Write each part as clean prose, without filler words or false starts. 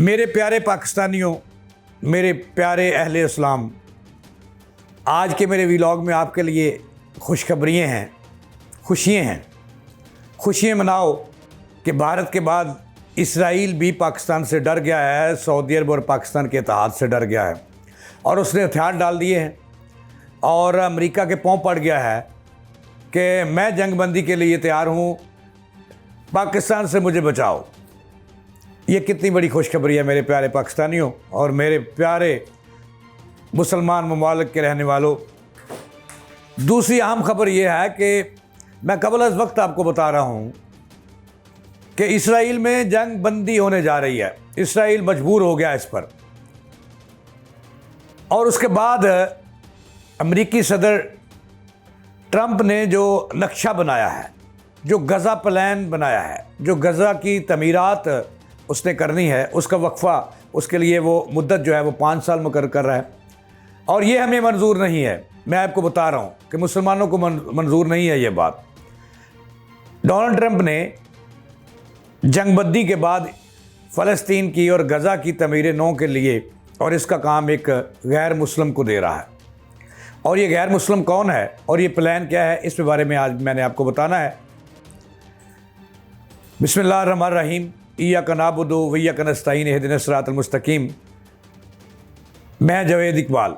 मेरे प्यारे पाकिस्तानियों, मेरे प्यारे अहले इस्लाम, आज के मेरे व्लॉग में आपके लिए खुशखबरियाँ हैं, खुशियाँ मनाओ कि भारत के बाद इसराइल भी पाकिस्तान से डर गया है, सऊदी अरब और पाकिस्तान के इत्तेहाद से डर गया है और उसने हथियार डाल दिए हैं और अमेरिका के पाँव पड़ गया है कि मैं जंगबंदी के लिए तैयार हूँ, पाकिस्तान से मुझे बचाओ। ये कितनी बड़ी खुशखबरी है मेरे प्यारे पाकिस्तानियों और मेरे प्यारे मुसलमान ममालिक के रहने वालों। दूसरी अहम खबर ये है कि मैं कबल अज़ वक्त आपको बता रहा हूँ कि इसराइल में जंग बंदी होने जा रही है। इसराइल मजबूर हो गया इस पर और उसके बाद अमेरिकी सदर ट्रंप ने जो नक्शा बनाया है, जो गज़ा प्लान बनाया है, जो गज़ा की तमीरात उसने करनी है, उसका वक्फा, उसके लिए वो मुद्दत जो है वो 5 साल मुकर्रर कर रहा है और ये हमें मंजूर नहीं है। मैं आपको बता रहा हूँ कि मुसलमानों को मंजूर नहीं है ये बात। डोनाल्ड ट्रंप ने जंगबंदी के बाद फ़लस्तीन की और गज़ा की तमीर नौ के लिए और इसका काम एक गैर मुस्लिम को दे रहा है और ये गैर मुस्लिम कौन है और ये प्लान क्या है, इसके बारे में आज मैंने आपको बताना है। बिस्मिल्लाहिर्रहमानिर्रहीम, इय्याका नअबुदु व इय्याका नस्तईन इहदिनस सिरातल मुस्तकीम। मैं जावेद इकबाल।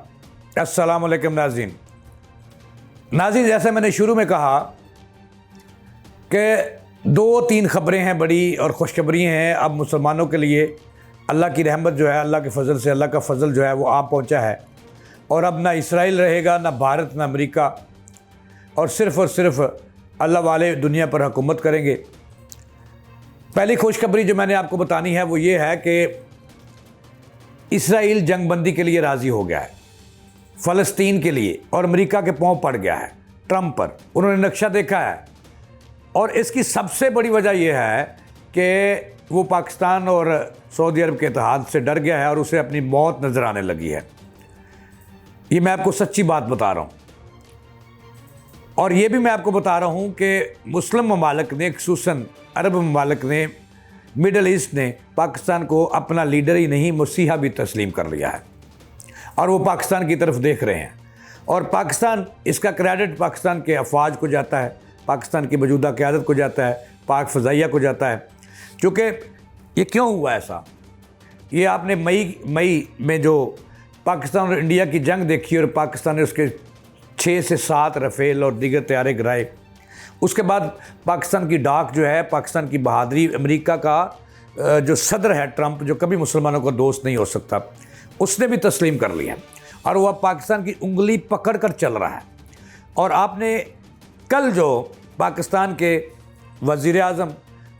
अस्सलाम वालेकुम नाज़रीन। जैसे मैंने शुरू में कहा कि 2-3 खबरें हैं बड़ी और खुशखबरियाँ हैं अब मुसलमानों के लिए। अल्लाह की रहमत जो है, अल्लाह के फजल से, अल्लाह का फजल जो है वो आप पहुँचा है और अब ना इसराइल रहेगा, ना भारत, ना अमेरिका, और सिर्फ़ अल्लाह वाले दुनिया पर हुकूमत करेंगे। पहली खुशखबरी जो मैंने आपको बतानी है वो ये है कि इसराइल जंगबंदी के लिए राज़ी हो गया है, फ़लस्तीन के लिए, और अमेरिका के पाँव पड़ गया है ट्रंप पर। उन्होंने नक्शा देखा है और इसकी सबसे बड़ी वजह यह है कि वो पाकिस्तान और सऊदी अरब के इत्तेहाद से डर गया है और उसे अपनी मौत नज़र आने लगी है। ये मैं आपको सच्ची बात बता रहा हूँ और ये भी मैं आपको बता रहा हूँ कि मुस्लिम ममालिक ने, खुसूसन अरब ममालिक ने, मिडल ईस्ट ने पाकिस्तान को अपना लीडर ही नहीं मसीहा भी तस्लीम कर लिया है और वो पाकिस्तान की तरफ देख रहे हैं और पाकिस्तान, इसका क्रेडिट पाकिस्तान के अफवाज को जाता है, पाकिस्तान की मौजूदा क़यादत को जाता है, पाक फ़ज़ाइया को जाता है। क्योंकि ये क्यों हुआ ऐसा, ये आपने मई में जो पाकिस्तान और इंडिया की जंग देखी और पाकिस्तान ने उसके 6 से 7 रफ़ेल और दीगर तैयारे गिराए, उसके बाद पाकिस्तान की डाक जो है, पाकिस्तान की बहादरी, अमेरिका का जो सदर है ट्रंप, जो कभी मुसलमानों का दोस्त नहीं हो सकता, उसने भी तस्लीम कर लिया और वह पाकिस्तान की उंगली पकड़ कर चल रहा है। और आपने कल जो पाकिस्तान के वज़ीर आज़म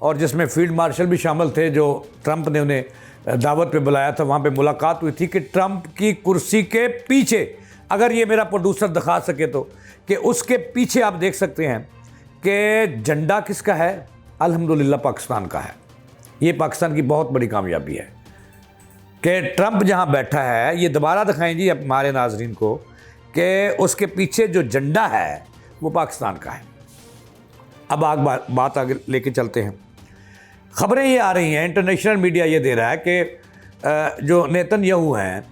और जिसमें फील्ड मार्शल भी शामिल थे, जो ट्रंप ने उन्हें दावत पे बुलाया था, वहाँ पे मुलाकात हुई थी कि ट्रंप की कुर्सी के पीछे, अगर ये मेरा प्रोड्यूसर दिखा सके तो, कि उसके पीछे आप देख सकते हैं कि झंडा किसका है, अल्हम्दुलिल्लाह पाकिस्तान का है। ये पाकिस्तान की बहुत बड़ी कामयाबी है कि ट्रंप जहाँ बैठा है, ये दोबारा दिखाएं जी हमारे नाजरीन को कि उसके पीछे जो झंडा है वो पाकिस्तान का है। अब बात आगे लेके चलते हैं। ख़बरें ये आ रही हैं, इंटरनेशनल मीडिया ये दे रहा है कि जो नेतन्याहू हैं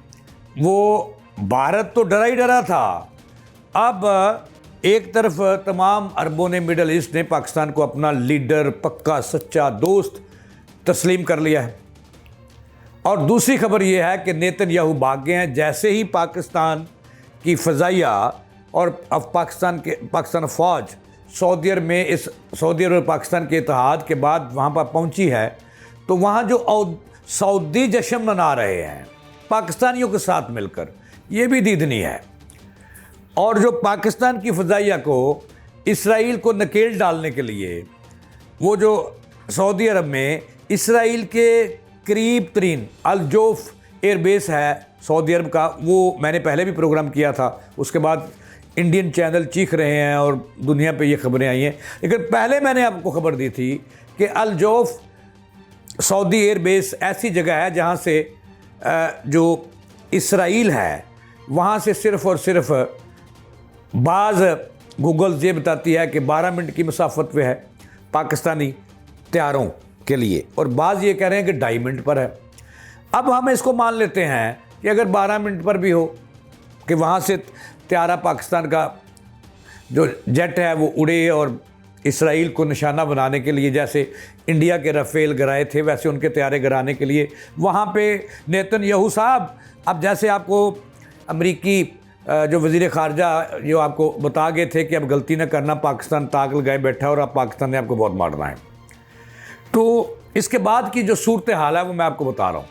वो, भारत तो डरा ही डरा था, अब एक तरफ तमाम अरबों ने, मिडल ईस्ट ने पाकिस्तान को अपना लीडर, पक्का सच्चा दोस्त तस्लीम कर लिया है। और दूसरी खबर यह है कि नेतन्याहू भाग गए हैं। जैसे ही पाकिस्तान की फ़ज़ाइया और अब पाकिस्तान फ़ौज सऊदी अरब में, इस सऊदी अरब और पाकिस्तान के इत्तेहाद के बाद वहाँ पर पहुँची है, तो वहाँ जो सऊदी जश्न मना रहे हैं पाकिस्तानियों के साथ मिलकर, ये भी दीदनी है। और जो पाकिस्तान की फ़ज़ाइया को इसराइल को नकेल डालने के लिए, वो जो सऊदी अरब में इसराइल के करीब तरीन अल-जोफ़ एयरबेस है सऊदी अरब का, वो मैंने पहले भी प्रोग्राम किया था, उसके बाद इंडियन चैनल चीख रहे हैं और दुनिया पे ये खबरें आई हैं। लेकिन पहले मैंने आपको खबर दी थी कि अल-जोफ़ सऊदी एयरबेस ऐसी जगह है जहाँ से जो इसराइल है वहाँ से सिर्फ़ और सिर्फ बाज़ गूगल ये बताती है कि 12 मिनट की मसाफत पे है पाकिस्तानी तैयारों के लिए, और बाज़ ये कह रहे हैं कि 2.5 मिनट पर है। अब हम इसको मान लेते हैं कि अगर 12 मिनट पर भी हो कि वहाँ से त्यारा पाकिस्तान का जो जेट है वो उड़े और इसराइल को निशाना बनाने के लिए, जैसे इंडिया के राफेल गिराए थे वैसे उनके त्यारे गिराने के लिए वहाँ पे नेतन्याहू साहब, अब जैसे आपको अमरीकी जो वज़ीर ख़ारजा जो आपको बता गए थे कि अब गलती न करना, पाकिस्तान ताक लगाए बैठा है और अब पाकिस्तान ने आपको बहुत मारना है। तो इसके बाद की जो सूरत हाल है वो मैं आपको बता रहा हूँ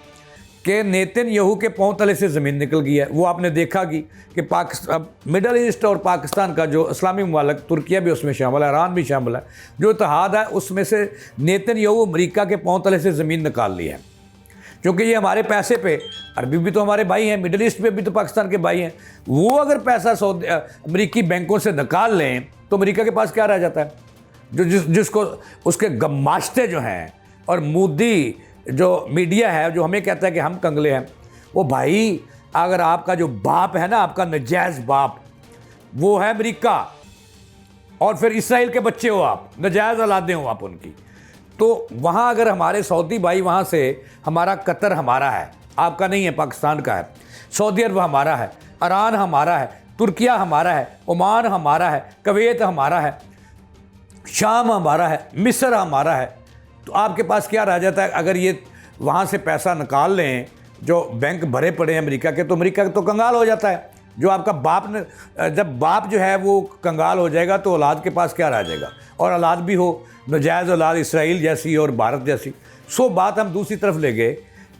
कि नेतन्याहू के पांव तले से ज़मीन निकल गई है। वो आपने देखा कि पाकिस्तान, मिडल ईस्ट और पाकिस्तान का जो इस्लामी ममालिक, तुर्किया भी उसमें शामिल है, ईरान भी शामिल है, जो इत्तेहाद है उसमें से नेतन्याहू अमेरिका के पांव तले से ज़मीन निकाल ली है। क्योंकि ये हमारे पैसे पे, अरबी भी तो हमारे भाई हैं, मिडल ईस्ट में भी तो पाकिस्तान के भाई हैं, वो अगर पैसा अमरीकी बैंकों से निकाल लें तो अमेरिका के पास क्या रह जाता है? जिसको उसके गमाश्ते जो हैं और मोदी जो मीडिया है जो हमें कहता है कि हम कंगले हैं, वो भाई अगर आपका जो बाप है ना, आपका नजायज़ बाप, वो है अमेरिका और फिर इसराइल के बच्चे हो आप, नजायज़ औलादें हो आप उनकी, तो वहाँ अगर हमारे सऊदी भाई, वहाँ से हमारा कतर हमारा है, आपका नहीं है, पाकिस्तान का है, सऊदी अरब हमारा है, ईरान हमारा है, तुर्किया हमारा है, ओमान हमारा है, कुवैत हमारा है, शाम हमारा है, मिस्र हमारा है, तो आपके पास क्या रह जाता है? अगर ये वहाँ से पैसा निकाल लें जो बैंक भरे पड़े हैं अमेरिका के, तो अमेरिका तो कंगाल हो जाता है। जो आपका बाप ने, जब बाप जो है वो कंगाल हो जाएगा तो औलाद के पास क्या रह जाएगा? और औलाद भी हो नजायज़ औलाद इसराइल जैसी और भारत जैसी। सो बात हम दूसरी तरफ ले गए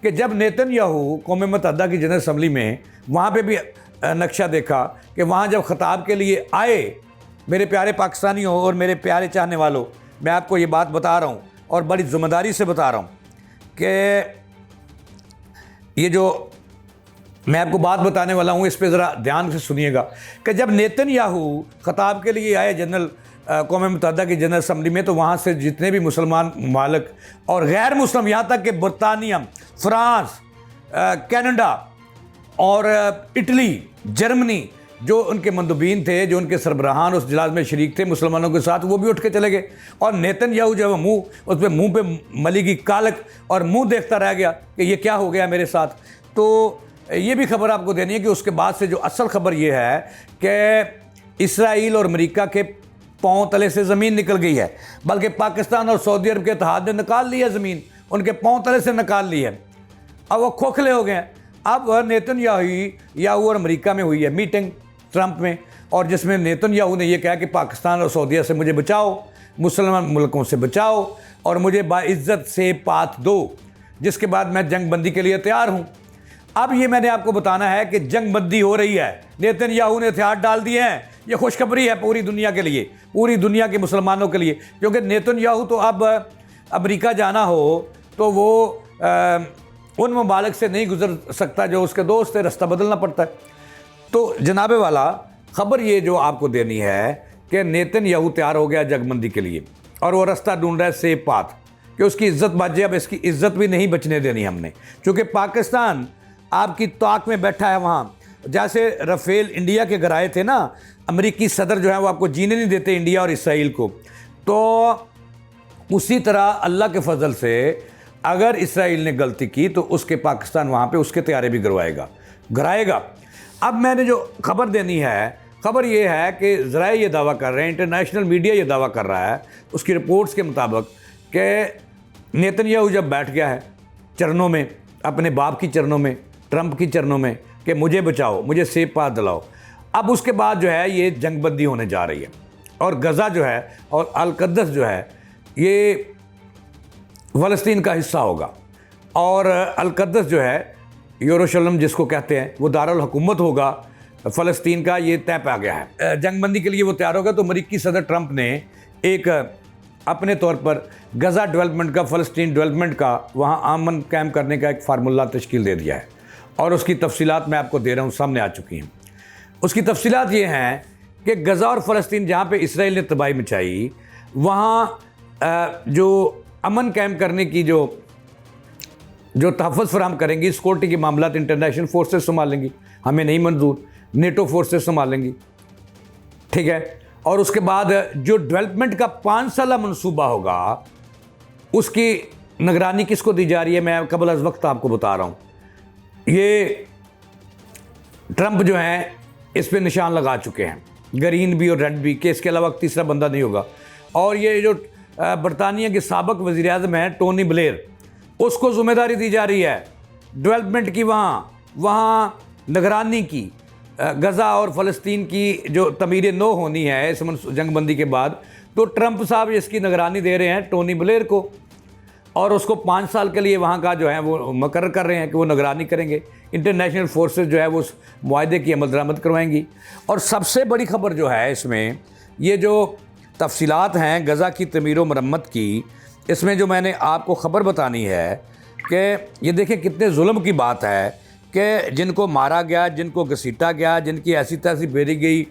कि जब नेतन्याहू कौम मुत्तहिदा की जनरल असम्बली में वहाँ पे भी नक्शा देखा कि वहाँ जब ख़िताब के लिए आए, मेरे प्यारे पाकिस्तानियों और मेरे प्यारे चाहने वालों, मैं आपको ये बात बता रहा हूँ और बड़ी ज़िम्मेदारी से बता रहा हूँ कि ये जो मैं आपको बात बताने वाला हूँ इस पे ज़रा ध्यान से सुनिएगा कि जब नेतन्याहू ख़िताब के लिए आए जनरल कौम मुत्तहिदा की जनरल असम्बली में, तो वहाँ से जितने भी मुसलमान ममालिक और गैर मुस्लिम, यहाँ तक कि बरतानिया, फ्रांस, कनाडा और इटली, जर्मनी, जो उनके मंदुबीन थे, जो उनके सरबराहान उस इजलास में शरीक थे मुसलमानों के साथ, वो भी उठ के चले गए। और नेतन्याहू जो है मुँह, उस पर मुँह पे मली की कालक और मुँह देखता रह गया कि ये क्या हो गया मेरे साथ। तो ये भी खबर आपको देनी है कि उसके बाद से जो असल खबर ये है कि इसराइल और अमेरिका के पाँव तले से ज़मीन निकल गई है, बल्कि पाकिस्तान और सऊदी अरब के इत्तेहाद ने निकाल ली है ज़मीन, उनके पाँव तले से निकाल ली है। अब वो खोखले हो गए हैं। अब नेतन्याहू और अमेरिका में हुई है मीटिंग ट्रंप में, और जिसमें नेतन्याहू ने यह कहा कि पाकिस्तान और सऊदीया से मुझे बचाओ, मुसलमान मुल्कों से बचाओ और मुझे बाइज़्ज़त से पाथ दो, जिसके बाद मैं जंग बंदी के लिए तैयार हूँ। अब ये मैंने आपको बताना है कि जंग बंदी हो रही है, नेतन्याहू ने हथियार डाल दिए हैं। ये खुशखबरी है पूरी दुनिया के लिए, पूरी दुनिया के मुसलमानों के लिए, क्योंकि नेतन्याहू तो अब अमेरिका जाना हो तो वो उन ममालिक से नहीं गुजर सकता जो उसके दोस्त है, रास्ता बदलना पड़ता है। तो जनाबे वाला ख़बर ये जो आपको देनी है कि नेतन्याहू तैयार हो गया जंगबंदी के लिए और वो रास्ता ढूंढ रहा है सेफ पाथ कि उसकी इज़्ज़त बच जाए। अब इसकी इज़्ज़त भी नहीं बचने देनी हमने, क्योंकि पाकिस्तान आपकी ताक में बैठा है वहाँ। जैसे राफेल इंडिया के गिराए थे ना, अमेरिकी सदर जो है वो आपको जीने नहीं देते इंडिया और इसराइल को, तो उसी तरह अल्लाह के फजल से अगर इसराइल ने गलती की तो उसके पाकिस्तान वहाँ पे उसके तैयारे भी गिराएगा। अब मैंने जो खबर देनी है, खबर ये है कि ज़राए ये दावा कर रहे हैं, इंटरनेशनल मीडिया ये दावा कर रहा है उसकी रिपोर्ट्स के मुताबिक कि नेतन्याहू जब बैठ गया है चरणों में, अपने बाप की चरणों में, ट्रंप की चरणों में कि मुझे बचाओ, मुझे सेफ पाथ दिलाओ, अब उसके बाद जो है ये जंगबंदी होने जा रही है और गज़ा जो है और अल-क़ुद्स जो है ये फ़लस्तीन का हिस्सा होगा और अल-क़ुद्स जो है यरूशलेम जिसको कहते हैं वो दारुल हुकूमत होगा फ़लस्तीन का, ये तय पा गया है। जंगबंदी के लिए वो तैयार होगा। तो अमेरिकी सदर ट्रंप ने एक अपने तौर पर गज़ा डेवलपमेंट का, फ़लस्तीन डेवलपमेंट का वहाँ अमन कायम करने का एक फार्मूला तश्कील दे दिया है और उसकी तफसीलात मैं आपको दे रहा हूँ, सामने आ चुकी हैं। उसकी तफसीलात ये हैं कि गज़ा और फ़लस्तीन जहाँ पे इसराइल ने तबाही मचाई, वहाँ जो अमन कायम करने की जो तहफ़्फ़ुज़ फराहम करेंगी, सिक्योरिटी के मामला इंटरनेशनल फोर्सेस संभालेंगी, हमें नहीं मंजूर, नेटो फोर्सेस संभालेंगी, ठीक है। और उसके बाद जो डेवलपमेंट का 5 साला मनसूबा होगा उसकी निगरानी किसको दी जा रही है, मैं कबल अज़ वक्त आपको बता रहा हूँ ये ट्रंप जो हैं इस पे निशान लगा चुके हैं, ग्रीन भी और रेड भी, कि इसके अलावा तीसरा बंदा नहीं होगा। और ये जो बरतानिया के साबिक वज़ीर आज़म हैं टोनी ब्लेयर, उसको ज़िम्मेदारी दी जा रही है डेवलपमेंट की, वहाँ निगरानी की, गज़ा और फ़लस्तीन की जो तमीर नो होनी है इस जंगबंदी के बाद, तो ट्रंप साहब इसकी निगरानी दे रहे हैं टोनी ब्लेयर को, और उसको 5 साल के लिए वहाँ का जो है वो मुकर्रर कर रहे हैं कि वो निगरानी करेंगे। इंटरनेशनल फोर्सेस जो है वो उस मुआहदे की अमल दरामद करवाएंगी। और सबसे बड़ी खबर जो है इसमें, ये जो तफसीलात हैं गज़ा की तमीर व मरम्मत की, इसमें जो मैंने आपको ख़बर बतानी है कि ये देखें कितने जुल्म की बात है कि जिनको मारा गया, जिनको घसीटा गया, जिनकी ऐसी तैसी बेरी गई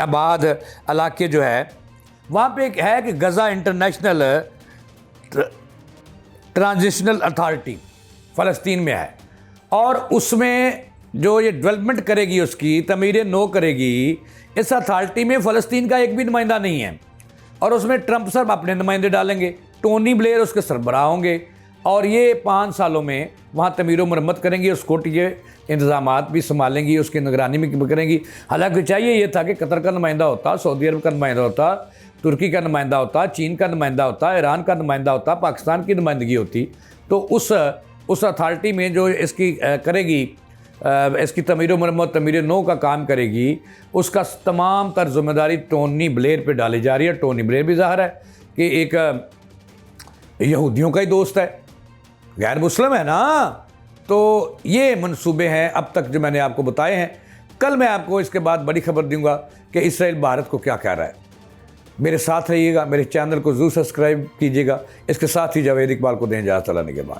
आबाद इलाके जो है, वहाँ पे एक है कि गज़ा इंटरनेशनल ट्रांजिशनल अथॉरिटी फ़लस्तीन में है, और उसमें जो ये डेवलपमेंट करेगी, उसकी तमीर नो करेगी, इस अथॉरिटी में फ़लस्तीन का एक भी नुमाइंदा नहीं है, और उसमें ट्रंप साहब अपने नुमाइंदे डालेंगे, टोनी ब्लेयर उसके सरबराह होंगे, और ये 5 सालों में वहाँ तमीर व मरम्मत करेंगी, उसको ये इंतज़ामात भी संभालेंगी, उसकी निगरानी भी करेंगी। हालांकि चाहिए ये था कि कतर का नुमाइंदा होता, सऊदी अरब का नुमाइंदा होता, तुर्की का नुमाइंदा होता, चीन का नुमाइंदा होता, ईरान का नुमाइंदा होता, पाकिस्तान की नुमाइंदगी होती, तो उस अथॉरिटी में जो इसकी करेगी, इसकी तमीर व मरम्मत, तमीर नो का काम करेगी, उसका तमाम तर जिम्मेदारी टोनी ब्लेयर पे डाली जा रही है। टोनी ब्लेयर भी ज़ाहिर है कि एक यहूदियों का ही दोस्त है, गैर मुस्लिम है ना। तो ये मंसूबे हैं अब तक जो मैंने आपको बताए हैं। कल मैं आपको इसके बाद बड़ी खबर दूंगा कि इसराइल भारत को क्या कह रहा है। मेरे साथ रहिएगा, मेरे चैनल को ज़रूर सब्सक्राइब कीजिएगा। इसके साथ ही जावेद इकबाल को दें इजाज़त, अल्लाह निगहबान।